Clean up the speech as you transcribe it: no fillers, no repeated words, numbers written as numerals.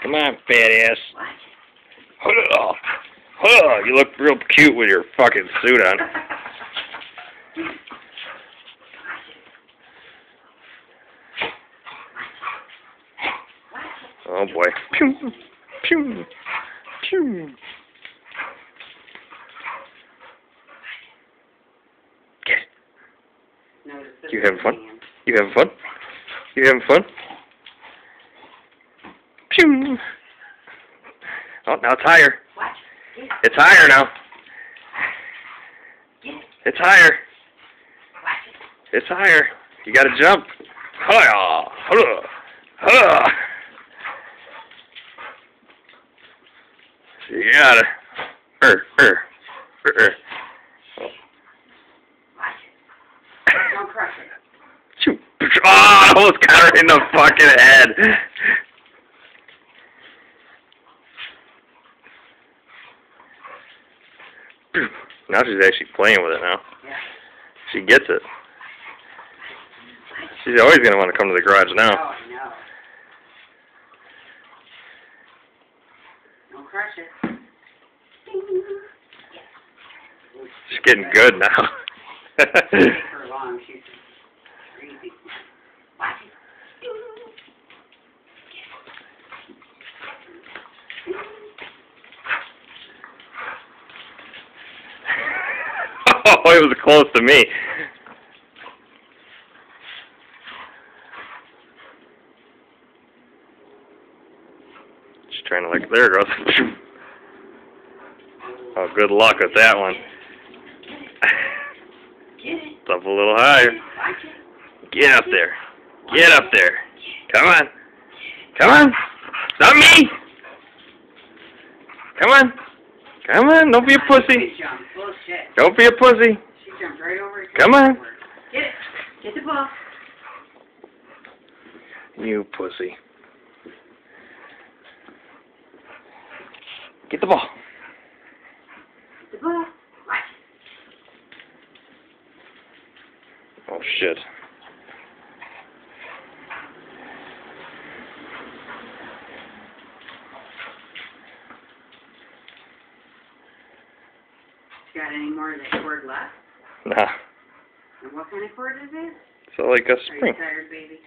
Come on, fat ass. You look real cute with your fucking suit on. Oh boy. Pew, pew, pew. Get it. You having fun? You having fun? You having fun? Pew. Oh, now it's higher. It's higher now. It's higher. It's higher. You gotta jump. You gotta. Don't crush it. Shoot. Oh, I almost got her in the fucking head. Now she's actually playing with it now. Yeah. She gets it. She's always going to want to come to the garage now. Oh, I know. Don't crush it. She's getting good now. Take her along. She's crazy. Watch it. Oh, it was close to me. She's trying to like, there it goes. Oh, good luck with that one. It's up a little higher. Get up there. Get up there. Come on. Come on. Not me. Come on. Come on. Don't be a pussy. Don't be a pussy. She jumped right over it. Come on. Get it. Get the ball. You pussy. Get the ball. Get the ball. Watch. Oh, shit. Got any more of that cord left? Nah. And what kind of cord is it? So like a Are spring. you tired, baby?